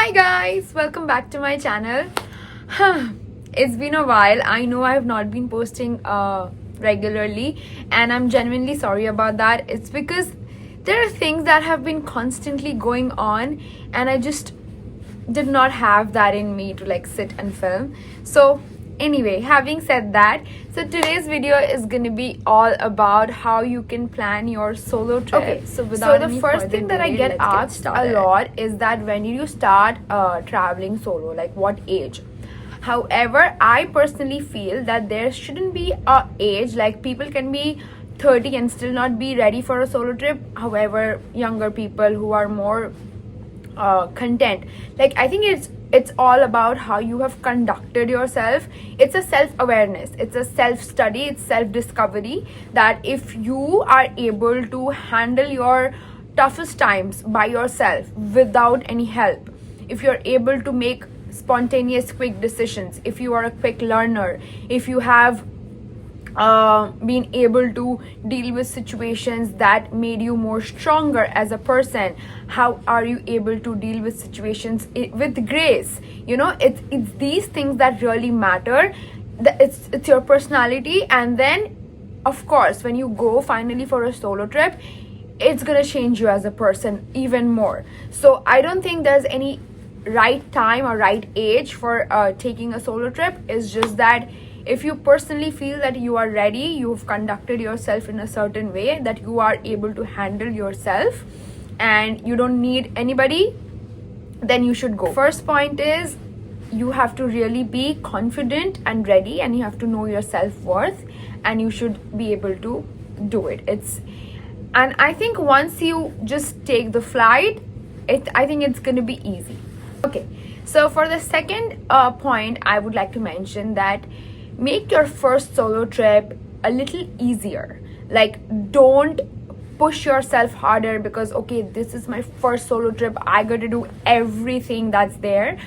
Hi guys, welcome back to my channel. It's been a while. I know I have not been posting regularly, and I'm genuinely sorry about that. It's because there are things that have been constantly going on, and I just did not have that in me to like sit and film. So anyway, having said that, so today's video is going to be all about how you can plan your solo trip. Okay, so the first thing that I get asked a lot is that when did you start traveling solo, like what age? However, I personally feel that there shouldn't be a age. Like, people can be 30 and still not be ready for a solo trip. However, younger people who are more content, like, I think it's all about how you have conducted yourself. It's a self-awareness, it's a self-study, it's self-discovery, that if you are able to handle your toughest times by yourself without any help, if you're able to make spontaneous quick decisions, if you are a quick learner, if you have being able to deal with situations that made you more stronger as a person, how are you able to deal with situations with grace? You know, it's these things that really matter. It's your personality. And then of course, when you go finally for a solo trip, it's gonna change you as a person even more. So I don't think there's any right time or right age for taking a solo trip. It's just that if you personally feel that you are ready, you've conducted yourself in a certain way that you are able to handle yourself and you don't need anybody, then you should go. First point is, you have to really be confident and ready, and you have to know your self-worth, and you should be able to do it. And I think once you just take the flight, I think it's going to be easy. Okay, so for the second point, I would like to mention that make your first solo trip a little easier. Like, don't push yourself harder because, okay, this is my first solo trip, I got to do everything that's there.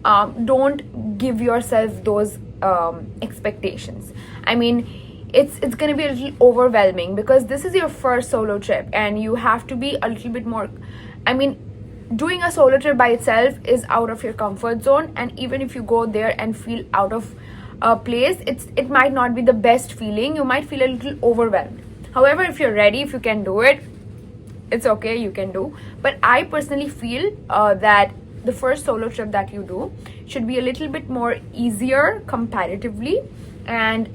Don't give yourself those expectations. I mean, it's going to be a little overwhelming because this is your first solo trip and you have to be a little bit more, I mean, doing a solo trip by itself is out of your comfort zone, and even if you go there and feel out of a place, it might not be the best feeling. You might feel a little overwhelmed. However, if you're ready, if you can do it, it's okay, you can do. But I personally feel that the first solo trip that you do should be a little bit more easier comparatively, and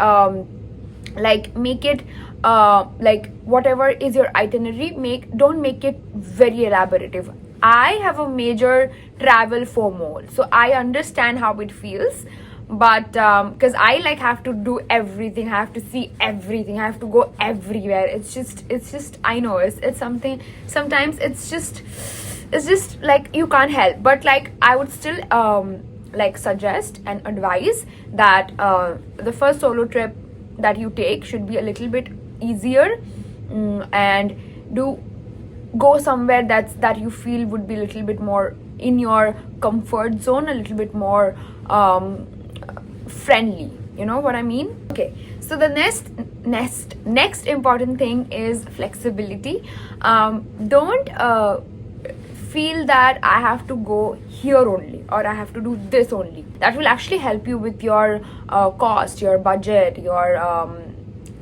like, make it like, whatever is your itinerary, don't make it very elaborative. I have a major travel FOMO, so I understand how it feels. But because I like have to do everything, I have to see everything, I have to go everywhere. It's just I know it's something, sometimes it's just like you can't help. But like, I would still like suggest and advise that the first solo trip that you take should be a little bit easier, and go somewhere that you feel would be a little bit more in your comfort zone, a little bit more friendly, you know what I mean? Okay, so the next important thing is flexibility. Don't feel that I have to go here only or I have to do this only. That will actually help you with your cost, your budget, your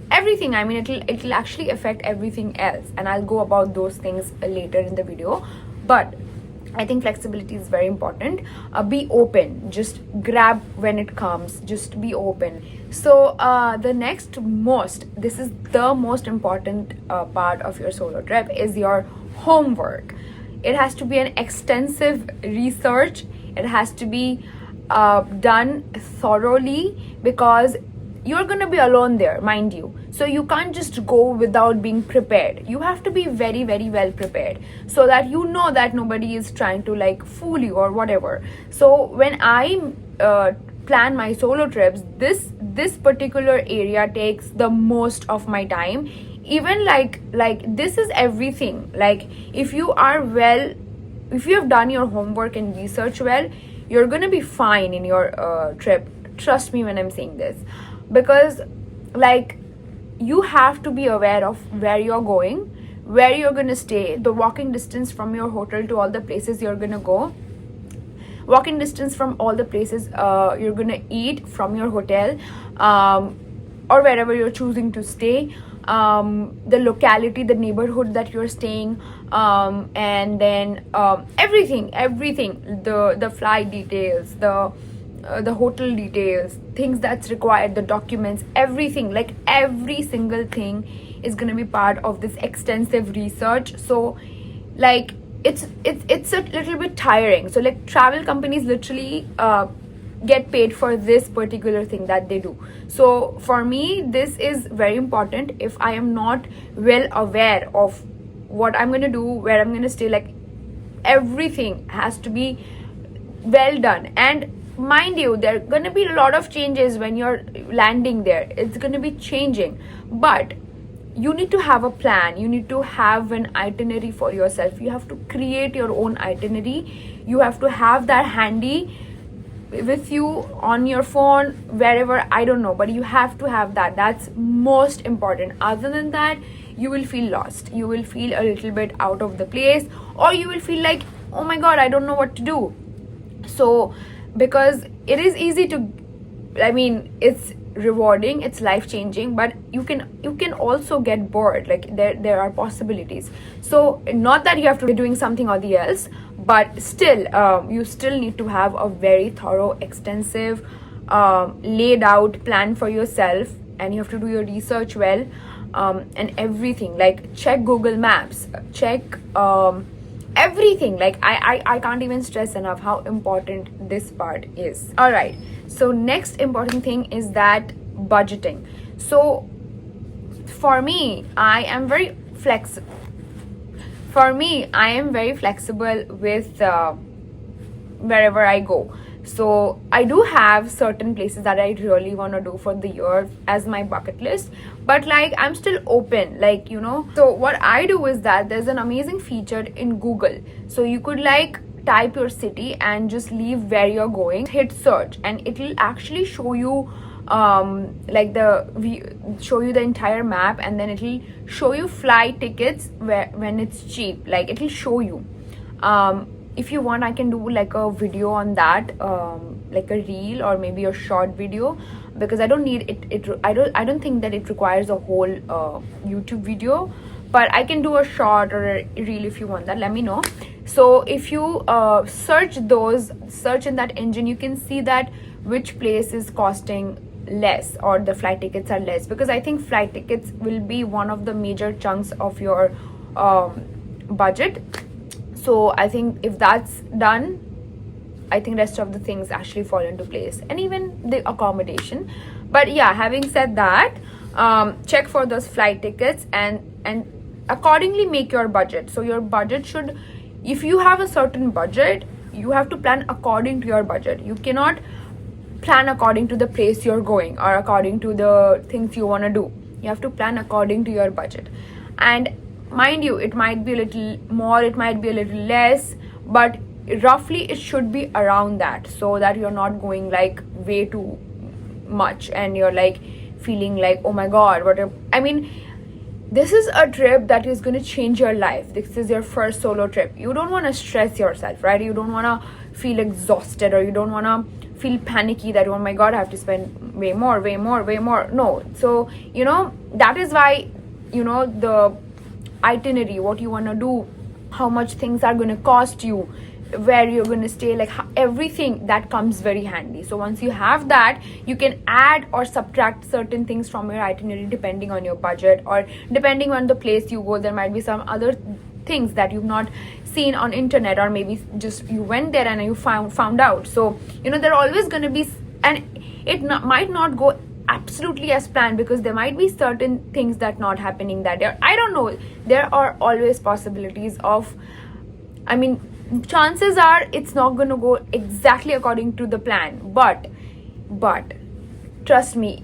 everything. I mean, it'll actually affect everything else, and I'll go about those things later in the video. But I think flexibility is very important. Be open, just grab when it comes, just be open. So this is the most important part of your solo trip is your homework. It has to be an extensive research. It has to be done thoroughly, because you're gonna be alone there, mind you. So you can't just go without being prepared. You have to be very, very well prepared, so that you know that nobody is trying to like fool you or whatever. So when I plan my solo trips, this particular area takes the most of my time. Even like this is everything. Like, if you have done your homework and research well, you're gonna be fine in your trip. Trust me when I'm saying this. Because like, you have to be aware of where you're going, where you're going to stay, the walking distance from your hotel to all the places you're going to go. walking distance from all the places you're gonna eat from your hotel, or wherever you're choosing to stay, the locality, the neighborhood that you're staying, and then everything, the flight details, the hotel details, things that's required, the documents, everything, like every single thing is going to be part of this extensive research. So like it's a little bit tiring. So like travel companies literally get paid for this particular thing that they do. So for me, this is very important. If I am not well aware of what I'm going to do, where I'm going to stay, like everything has to be well done. And mind you, there are going to be a lot of changes when you're landing there. It's going to be changing, but you need to have a plan. You need to have an itinerary for yourself. You have to create your own itinerary. You have to have that handy with you on your phone, wherever, I don't know, but you have to have that. That's most important. Other than that, you will feel lost. You will feel a little bit out of the place, or you will feel like, oh my god, I don't know what to do. So because it is easy to, I mean, it's rewarding, it's life changing, but you can also get bored. Like there are possibilities. So not that you have to be doing something or the else, but still you still need to have a very thorough, extensive, laid out plan for yourself, and you have to do your research well, and everything, like check Google Maps, check everything. Like I can't even stress enough how important this part is. All right, so next important thing is that budgeting. So for me, I am very flexible with wherever I go. So I do have certain places that I really want to do for the year as my bucket list, but like I'm still open, like, you know. So what I do is that there's an amazing feature in Google. So you could like type your city and just leave where you're going, hit search, and it will actually show you show you the entire map, and then it'll show you flight tickets when it's cheap. Like it'll show you. If you want, I can do like a video on that, like a reel or maybe a short video, because I don't need it. I don't think that it requires a whole YouTube video, but I can do a short or a reel if you want that. Let me know. So if you search in that engine, you can see that which place is costing less or the flight tickets are less, because I think flight tickets will be one of the major chunks of your budget. So I think if that's done, I think rest of the things actually fall into place, and even the accommodation. But yeah, having said that, check for those flight tickets and accordingly make your budget. So your budget should, if you have a certain budget, you have to plan according to your budget. You cannot plan according to the place you're going or according to the things you want to do. You have to plan according to your budget. And mind you, it might be a little more, it might be a little less, but roughly it should be around that, so that you're not going like way too much and you're like feeling like, oh my god, I mean, this is a trip that is going to change your life. This is your first solo trip. You don't want to stress yourself, right? You don't want to feel exhausted, or you don't want to feel panicky that, oh my god, I have to spend way more. No. So, you know, that is why, you know, the itinerary, what you want to do, how much things are going to cost you, where you're going to stay, like everything that comes very handy. So once you have that, you can add or subtract certain things from your itinerary depending on your budget, or depending on the place you go. There might be some other things that you've not seen on internet, or maybe just you went there and you found out. So, you know, there are always going to be, and it might not go absolutely as planned, because there might be certain things that not happening that day. I don't know. There are always possibilities of, I mean, chances are it's not going to go exactly according to the plan, but trust me,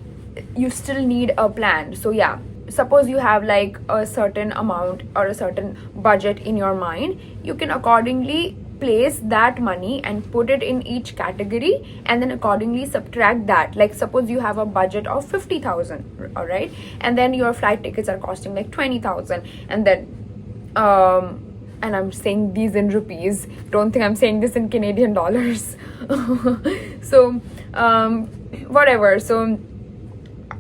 you still need a plan. So yeah, suppose you have like a certain amount or a certain budget in your mind, you can accordingly place that money and put it in each category, and then accordingly subtract that. Like suppose you have a budget of 50,000, all right, and then your flight tickets are costing like 20,000, and then and I'm saying these in rupees, don't think I'm saying this in Canadian dollars. So whatever, so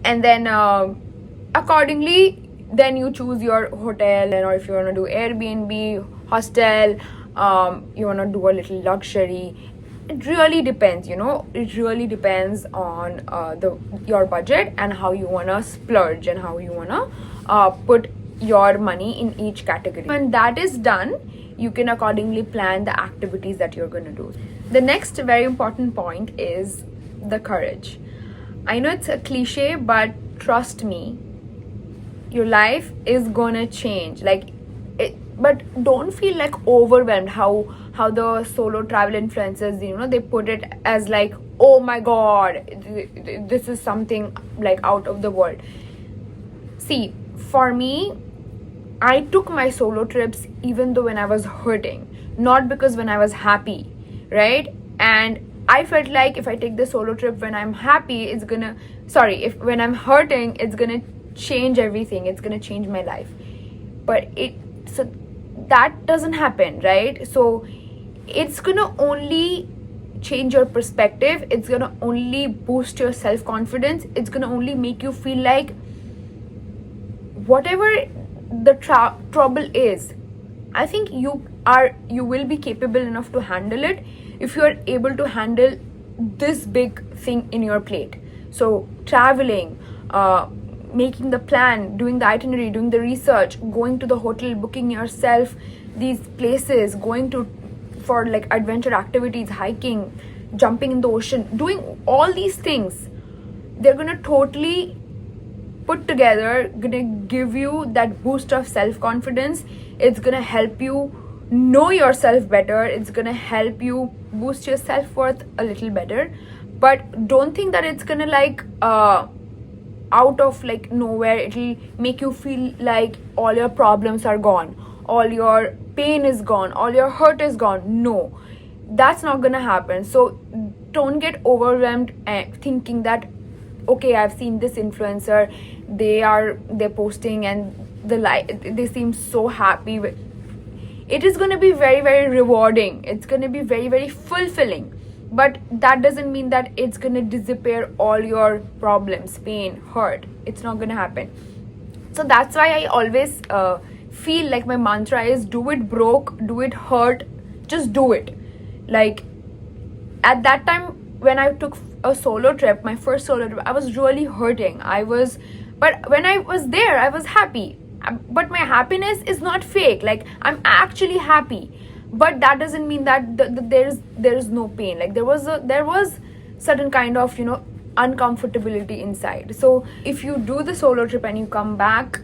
and then accordingly then you choose your hotel, or if you want to do Airbnb, hostel, you want to do a little luxury. It really depends, it really depends on your budget and how you want to splurge and how you want to put your money in each category. When that is done, you can accordingly plan the activities that you're going to do. The next very important point is the courage. I know it's a cliche, but trust me, your life is gonna change. But don't feel like overwhelmed how the solo travel influencers, they put it as like, oh my god, this is something like out of the world. See, for me, I took my solo trips even though when I was hurting, not because when I was happy, right? And I felt like if I take the solo trip when I'm happy, if when I'm hurting, it's gonna change everything, it's gonna change my life. But so that doesn't happen, right? So it's gonna only change your perspective, it's gonna only boost your self-confidence, it's gonna only make you feel like whatever the trouble is, I think you will be capable enough to handle it if you are able to handle this big thing in your plate. So traveling, making the plan, doing the itinerary, doing the research, going to the hotel, booking yourself these places, going for like adventure activities, hiking, jumping in the ocean, doing all these things, they're gonna totally put together, gonna give you that boost of self-confidence. It's gonna help you know yourself better, it's gonna help you boost your self-worth a little better. But don't think that it's gonna like out of like nowhere, it'll make you feel like all your problems are gone, all your pain is gone, all your hurt is gone. No, that's not gonna happen. So don't get overwhelmed thinking that, okay, I've seen this influencer, they're posting and they seem so happy. It is going to be very, very rewarding, it's going to be very, very fulfilling, but that doesn't mean that it's going to disappear all your problems, pain, hurt. It's not going to happen. So that's why I always feel like my mantra is do it broke, do it hurt, just do it. Like at that time when I took a solo trip, my first solo trip, I was really hurting. But when I was there, I was happy. But my happiness is not fake. Like I'm actually happy. But that doesn't mean that there is no pain. Like there was certain kind of uncomfortability inside. So if you do the solo trip and you come back,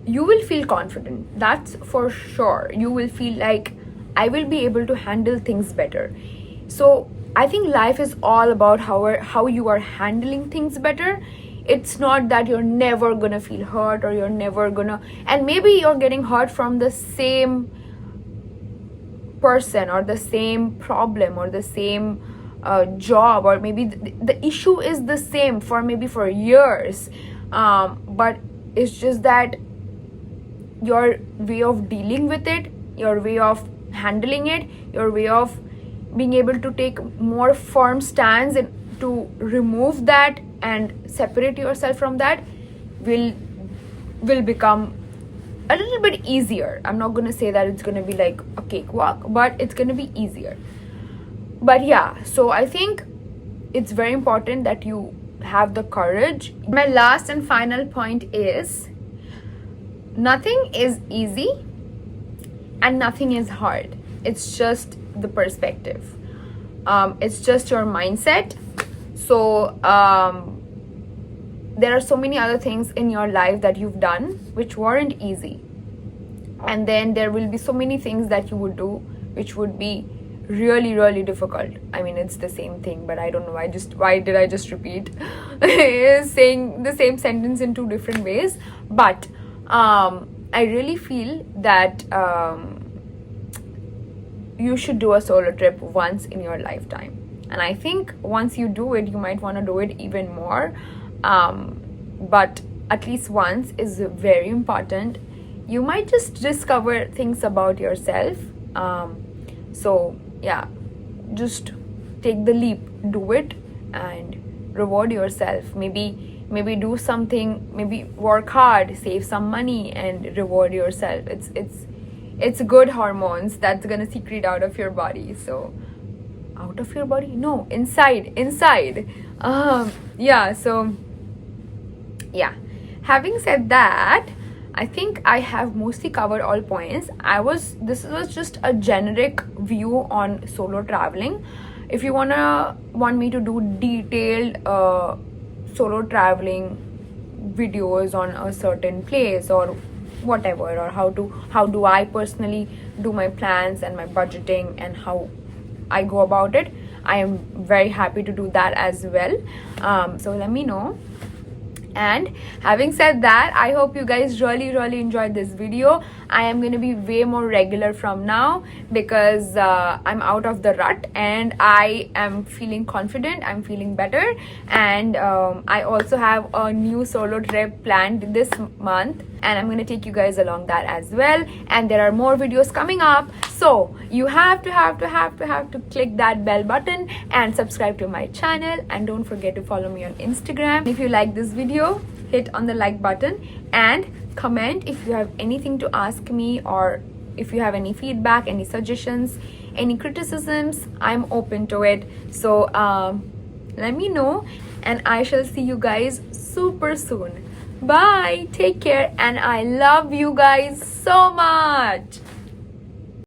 you will feel confident. That's for sure. You will feel like I will be able to handle things better. So I think life is all about how you are handling things better. It's not that you're never gonna feel hurt, or you're never gonna, and maybe you're getting hurt from the same person or the same problem or the same job, or maybe the issue is the same for years, but it's just that your way of dealing with it, your way of handling it, your way of being able to take more firm stance and to remove that and separate yourself from that will become a little bit easier. I'm not going to say that it's going to be like a cakewalk, but it's going to be easier. But yeah, so I think it's very important that you have the courage. My last and final point is nothing is easy and nothing is hard. It's just the perspective. It's just your mindset. So there are so many other things in your life that you've done which weren't easy, and then there will be so many things that you would do which would be really, really difficult. I mean, it's the same thing, but I don't know why did I just repeat saying the same sentence in two different ways. But I really feel that you should do a solo trip once in your lifetime. And I think once you do it, you might want to do it even more. But at least once is very important. you might just discover things about yourself. So yeah, just take the leap, do it, and reward yourself. Maybe do something, maybe work hard, save some money, and reward yourself. It's good hormones that's gonna secrete out of your body. So out of your body, no, inside. Yeah, so yeah, having said that, I think I have mostly covered all points. This was just a generic view on solo traveling. If you want me to do detailed solo traveling videos on a certain place or whatever, or how do I personally do my plans and my budgeting and how I go about it, I am very happy to do that as well. So let me know. And having said that, I hope you guys really enjoyed this video. I am going to be way more regular from now because I'm out of the rut and I am feeling confident, I'm feeling better, and I also have a new solo trip planned this month and I'm going to take you guys along that as well. And there are more videos coming up, so you have to click that bell button and subscribe to my channel, and don't forget to follow me on Instagram. If you like this video, hit on the like button and comment if you have anything to ask me, or if you have any feedback, any suggestions, any criticisms. I'm open to it. So let me know, and I shall see you guys super soon. Bye, take care, and I love you guys so much.